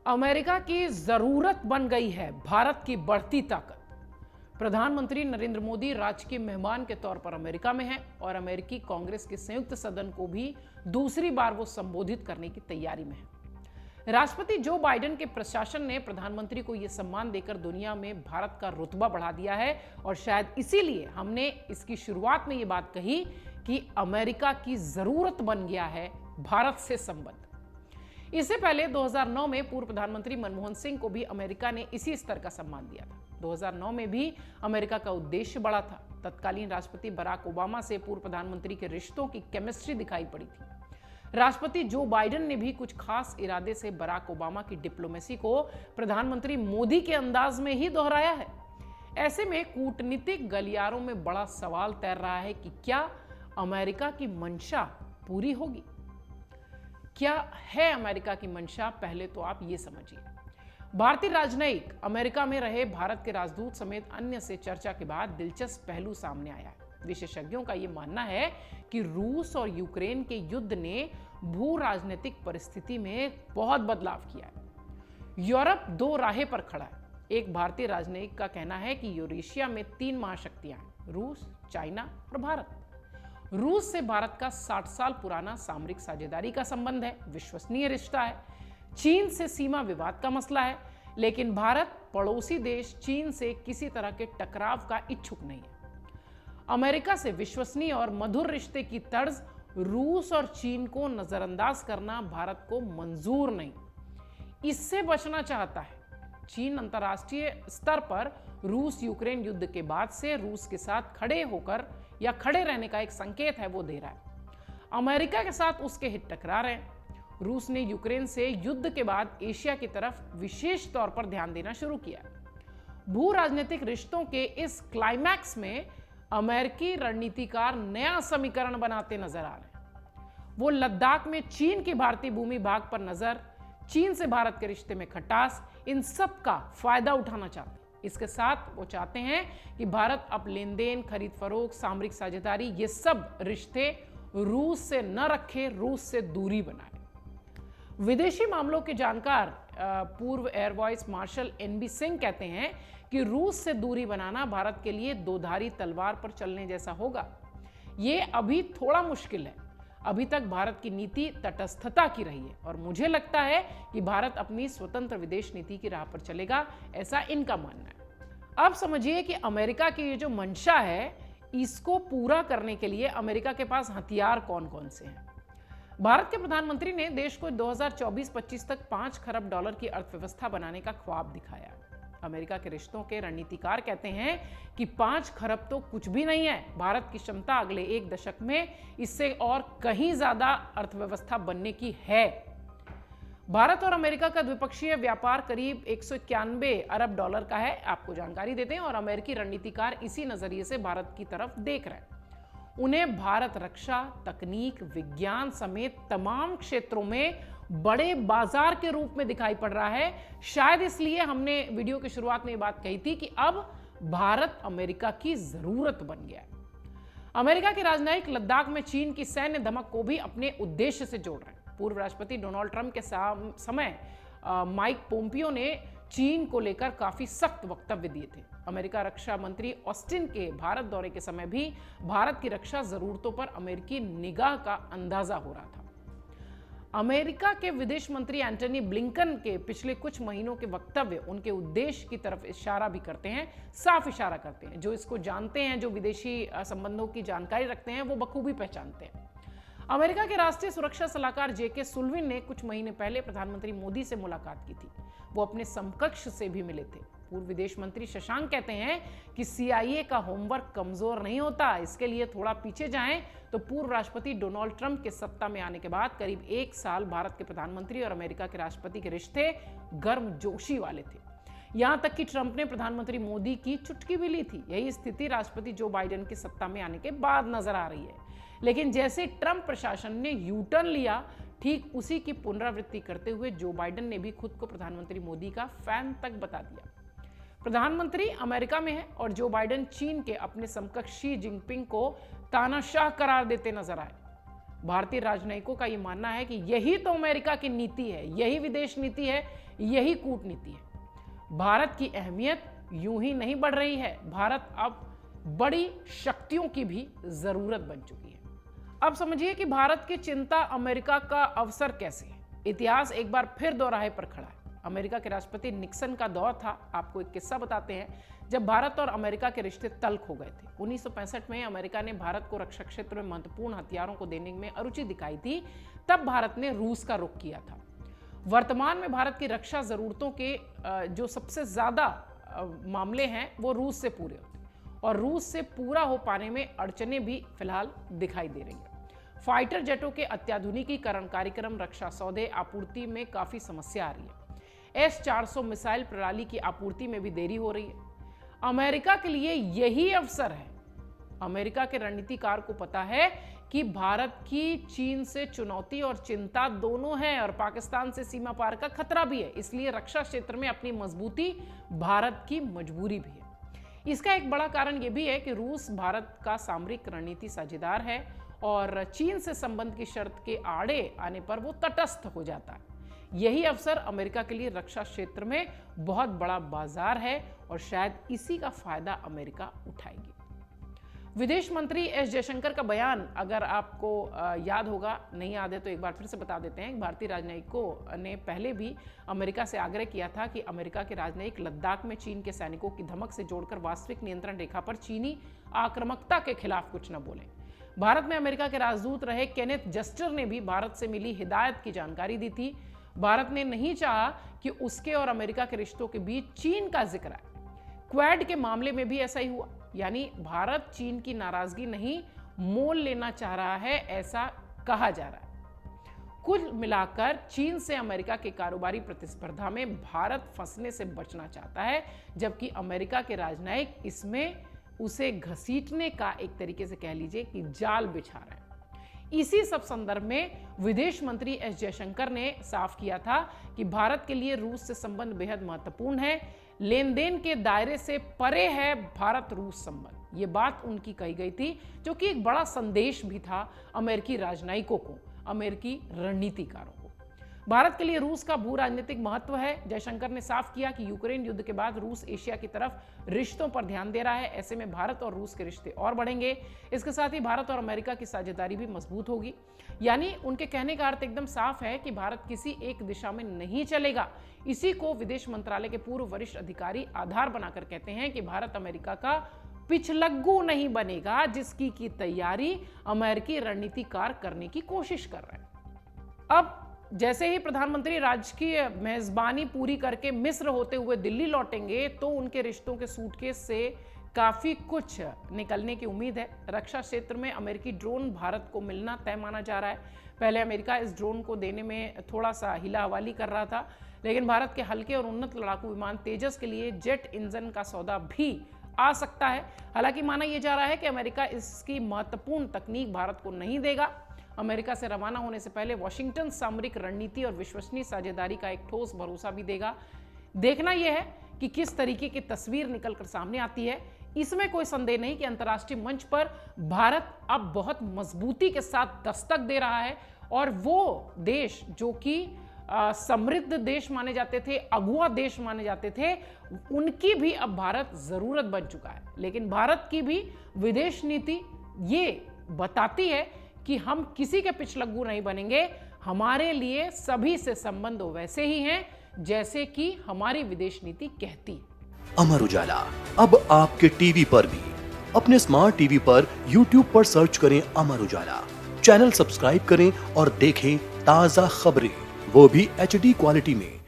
America की जरूरत बन गई है भारत की बढ़ती ताकत। प्रधानमंत्री नरेंद्र मोदी राजकीय मेहमान के तौर पर अमेरिका में हैं और अमेरिकी कांग्रेस के संयुक्त सदन को भी दूसरी बार वो संबोधित करने की तैयारी में है। राष्ट्रपति जो बाइडेन के प्रशासन ने प्रधानमंत्री को यह सम्मान देकर दुनिया में भारत का रुतबा बढ़ा दिया है और शायद इसीलिए हमने इसकी शुरुआत में ये बात कही कि अमेरिका की जरूरत बन गया है भारत से संबंध। इससे पहले 2009 में पूर्व प्रधानमंत्री मनमोहन सिंह को भी अमेरिका ने इसी स्तर का सम्मान दिया था। 2009 में भी अमेरिका का उद्देश्य बड़ा था। तत्कालीन राष्ट्रपति बराक ओबामा से पूर्व प्रधानमंत्री के रिश्तों की केमिस्ट्री दिखाई पड़ी थी। राष्ट्रपति जो बाइडेन ने भी कुछ खास इरादे से बराक ओबामा की डिप्लोमेसी को प्रधानमंत्री मोदी के अंदाज में ही दोहराया है। ऐसे में कूटनीतिक गलियारों में बड़ा सवाल तैर रहा है कि क्या अमेरिका की मंशा पूरी होगी? क्या है अमेरिका की मंशा? पहले तो आप ये समझिए। भारतीय राजनयिक अमेरिका में रहे भारत के राजदूत समेत अन्य से चर्चा के बाद दिलचस्प पहलू सामने आया है। विशेषज्ञों का यह मानना है कि रूस और यूक्रेन के युद्ध ने भू राजनीतिक परिस्थिति में बहुत बदलाव किया है। यूरोप दो राहें पर खड़ा है। एक भारतीय राजनयिक का कहना है कि यूरेशिया में 3 महाशक्तियां हैं, रूस, चाइना और भारत। रूस से भारत का 60 साल पुराना सामरिक साझेदारी का संबंध है, विश्वसनीय रिश्ता है। चीन से सीमा विवाद का मसला है, लेकिन भारत पड़ोसी देश चीन से किसी तरह के टकराव का इच्छुक नहीं है। अमेरिका से विश्वसनीय और मधुर रिश्ते की तर्ज रूस और चीन को नजरअंदाज करना भारत को मंजूर नहीं, इससे बचना चाहता है। चीन अंतर्राष्ट्रीय स्तर पर रूस यूक्रेन युद्ध के बाद से रूस के साथ खड़े होकर या खड़े रहने का एक संकेत है वो दे रहा है। अमेरिका के साथ उसके हित टकरा रहे हैं। रूस ने यूक्रेन से युद्ध के बाद एशिया की तरफ विशेष तौर पर ध्यान देना शुरू किया। भू राजनीतिक रिश्तों के इस क्लाइमैक्स में अमेरिकी रणनीतिकार नया समीकरण बनाते नजर आ रहे हैं। वो लद्दाख में चीन की भारतीय भूमि भाग पर नजर, चीन से भारत के रिश्ते में खटास, इन सब का फायदा उठाना चाहते हैं। इसके साथ वो चाहते हैं कि भारत अब लेन देन, खरीद फरोख्त, सामरिक साझेदारी, ये सब रिश्ते रूस से न रखे, रूस से दूरी बनाए। विदेशी मामलों के जानकार पूर्व air vice marshal N B Singh कहते हैं कि रूस से दूरी बनाना भारत के लिए दोधारी तलवार पर चलने जैसा होगा। ये अभी थोड़ा मुश्किल है। अभी तक भारत की नीति तटस्थता की रही है और मुझे लगता है कि भारत अपनी स्वतंत्र विदेश नीति की राह पर चलेगा, ऐसा इनका मानना है। अब समझिए कि अमेरिका की ये जो मंशा है, इसको पूरा करने के लिए अमेरिका के पास हथियार कौन कौन से हैं। भारत के प्रधानमंत्री ने देश को 2024-25 तक 5 खरब डॉलर की अर्थव्यवस्था बनाने का ख्वाब दिखाया। अमेरिका के रिश्तों के रणनीतिकार कहते हैं कि 5 खरब तो कुछ भी नहीं है। भारत की क्षमता अगले 1 दशक में इससे और कहीं ज्यादा अर्थव्यवस्था बनने की है। भारत और अमेरिका का द्विपक्षीय व्यापार करीब 191 अरब डॉलर का है, आपको जानकारी देते हैं, और अमेरिकी रणनीतिकार इसी नजरिए से भारत की तरफ देख रहे हैं। उन्हें भारत रक्षा, तकनीक, विज्ञान समेत तमाम क्षेत्रों में बड़े बाजार के रूप में दिखाई पड़ रहा है। शायद इसलिए हमने वीडियो की शुरुआत में ये बात कही थी कि अब भारत अमेरिका की जरूरत बन गया है। अमेरिका के राजनयिक लद्दाख में चीन की सैन्य धमक को भी अपने उद्देश्य से जोड़ रहे हैं। पूर्व राष्ट्रपति डोनाल्ड ट्रंप के समय माइक पोम्पियो ने चीन को लेकर काफी सख्त वक्तव्य दिए थे। अमेरिका रक्षा मंत्री ऑस्टिन के भारत दौरे के समय भी भारत की रक्षा जरूरतों पर अमेरिकी निगाह का अंदाजा हो रहा था। अमेरिका के विदेश मंत्री एंटनी ब्लिंकन के पिछले कुछ महीनों के वक्तव्य उनके उद्देश्य की तरफ इशारा भी करते हैं, साफ इशारा करते हैं। जो इसको जानते हैं, जो विदेशी संबंधों की जानकारी रखते हैं, वो बखूबी पहचानते हैं। अमेरिका के राष्ट्रीय सुरक्षा सलाहकार जेके सुल्लिवन ने कुछ महीने पहले प्रधानमंत्री मोदी से मुलाकात की थी। वो अपने समकक्ष से भी मिले थे। पूर्व विदेश मंत्री शशांक कहते हैं कि CIA का होमवर्क कमजोर नहीं होता। इसके लिए थोड़ा पीछे जाएं तो पूर्व राष्ट्रपति डोनाल्ड ट्रंप के सत्ता में आने के बाद करीब 1 साल भारत के प्रधानमंत्री और अमेरिका के राष्ट्रपति के रिश्ते गर्मजोशी वाले थे। यहां तक कि ट्रंप ने प्रधानमंत्री मोदी की चुटकी भी ली थी। यही स्थिति राष्ट्रपति जो बाइडेन की सत्ता में आने के बाद नजर आ रही है। लेकिन जैसे ट्रंप प्रशासन ने यू टर्न लिया, ठीक उसी की पुनरावृत्ति करते हुए जो बाइडेन ने भी खुद को प्रधानमंत्री मोदी का फैन तक बता दिया। प्रधानमंत्री अमेरिका में है और जो बाइडेन चीन के अपने समकक्ष शी जिनपिंग को तानाशाह करार देते नजर आए। भारतीय राजनयिकों का यह मानना है कि यही तो अमेरिका की नीति है, यही विदेश नीति है यही कूटनीति है। भारत की अहमियत यूं ही नहीं बढ़ रही है, भारत अब बड़ी शक्तियों की भी जरूरत बन चुकी है। अब समझिए कि भारत की चिंता अमेरिका का अवसर कैसे है। इतिहास एक बार फिर दोराहे पर खड़ा है। अमेरिका के राष्ट्रपति निक्सन का दौर था। आपको एक किस्सा बताते हैं, जब भारत और अमेरिका के रिश्ते तल्ख हो गए थे। 1965 में अमेरिका ने भारत को रक्षा क्षेत्र में महत्वपूर्ण हथियारों को देने में अरुचि दिखाई थी। तब भारत ने रूस का रुख किया था। वर्तमान में भारत की रक्षा जरूरतों के जो सबसे ज्यादा मामले हैं वो रूस से पूरे होते हैं, और रूस से पूरा हो पाने में अड़चनें भी फिलहाल दिखाई दे रही हैं। फाइटर जेटों के अत्याधुनिकीकरण कार्यक्रम, रक्षा सौदे आपूर्ति में काफी समस्या आ रही है। S-400 मिसाइल प्रणाली की आपूर्ति में भी देरी हो रही है। अमेरिका के लिए यही अवसर है। अमेरिका के रणनीतिकार को पता है कि भारत की चीन से चुनौती और चिंता दोनों है, और पाकिस्तान से सीमा पार का खतरा भी है। इसलिए रक्षा क्षेत्र में अपनी मजबूती भारत की मजबूरी भी है। इसका एक बड़ा कारण यह भी है कि रूस भारत का सामरिक रणनीति साझेदार है, और चीन से संबंध की शर्त के आड़े आने पर वो तटस्थ हो जाता है। यही अवसर अमेरिका के लिए रक्षा क्षेत्र में बहुत बड़ा बाजार है, और शायद इसी का फायदा अमेरिका उठाएगी। विदेश मंत्री एस जयशंकर का बयान अगर आपको याद होगा, नहीं याद है तो एक बार फिर से बता देते हैं। भारतीय राजनयिकों ने पहले भी अमेरिका से आग्रह किया था कि अमेरिका के राजनयिक लद्दाख में चीन के सैनिकों की धमक से जोड़कर वास्तविक नियंत्रण रेखा पर चीनी आक्रामकता के खिलाफ कुछ न बोले। भारत में अमेरिका के राजदूत रहे केनेथ जस्टर ने भी भारत से मिली हिदायत की जानकारी दी थी। भारत ने नहीं चाहा कि उसके और अमेरिका के रिश्तों के बीच चीन का जिक्र आए। क्वाड के मामले में भी ऐसा ही हुआ, यानी भारत चीन की नाराजगी नहीं मोल लेना चाह रहा है, ऐसा कहा जा रहा है। कुल मिलाकर चीन से अमेरिका के कारोबारी प्रतिस्पर्धा में भारत फंसने से बचना चाहता है, जबकि अमेरिका के राजनयिक इसमें उसे घसीटने का एक तरीके से कह लीजिए कि जाल बिछा रहे हैं। इसी सब संदर्भ में विदेश मंत्री एस जयशंकर ने साफ किया था कि भारत के लिए रूस से संबंध बेहद महत्वपूर्ण है, लेन देन के दायरे से परे है भारत रूस संबंध। ये बात उनकी कही गई थी, जो कि एक बड़ा संदेश भी था अमेरिकी राजनयिकों को, अमेरिकी रणनीतिकारों को। भारत के लिए रूस का भू राजनीतिक महत्व है। जयशंकर ने साफ किया कि यूक्रेन युद्ध के बाद रूस एशिया की तरफ रिश्तों पर ध्यान दे रहा है। ऐसे में भारत और रूस के रिश्ते और बढ़ेंगे। इसके साथ ही भारत और अमेरिका की साझेदारी भी मजबूत होगी। यानी उनके कहने का अर्थ एकदम साफ है कि भारत किसी एक दिशा में नहीं चलेगा। इसी को विदेश मंत्रालय के पूर्व वरिष्ठ अधिकारी आधार बनाकर कहते हैं कि भारत अमेरिका का पिछलग्गू नहीं बनेगा, जिसकी की तैयारी अमेरिकी रणनीतिकार करने की कोशिश कर रहे हैं। अब जैसे ही प्रधानमंत्री राजकीय मेजबानी पूरी करके मिस्र होते हुए दिल्ली लौटेंगे, तो उनके रिश्तों के सूटकेस से काफी कुछ निकलने की उम्मीद है। रक्षा क्षेत्र में अमेरिकी ड्रोन भारत को मिलना तय माना जा रहा है। पहले अमेरिका इस ड्रोन को देने में थोड़ा सा हिला हवाली कर रहा था, लेकिन भारत के हल्के और उन्नत लड़ाकू विमान तेजस के लिए जेट इंजन का सौदा भी आ सकता है। हालांकि माना यह जा रहा है कि अमेरिका इसकी महत्वपूर्ण तकनीक भारत को नहीं देगा। अमेरिका से रवाना होने से पहले वॉशिंगटन सामरिक रणनीति और विश्वसनीय साझेदारी का एक ठोस भरोसा भी देगा। देखना यह है कि किस तरीके की तस्वीर निकलकर सामने आती है। इसमें कोई संदेह नहीं कि अंतर्राष्ट्रीय मंच पर भारत अब बहुत मजबूती के साथ दस्तक दे रहा है, और वो देश जो कि समृद्ध देश माने जाते थे, अगुआ देश माने जाते थे, उनकी भी अब भारत जरूरत बन चुका है। लेकिन भारत की भी विदेश नीति ये बताती है कि हम किसी के पिछलग्गू नहीं बनेंगे। हमारे लिए सभी से संबंध वैसे ही हैं जैसे कि हमारी विदेश नीति कहती है। अमर उजाला अब आपके टीवी पर भी। अपने स्मार्ट टीवी पर YouTube पर सर्च करें अमर उजाला, चैनल सब्सक्राइब करें और देखें ताजा खबरें, वो भी HD क्वालिटी में।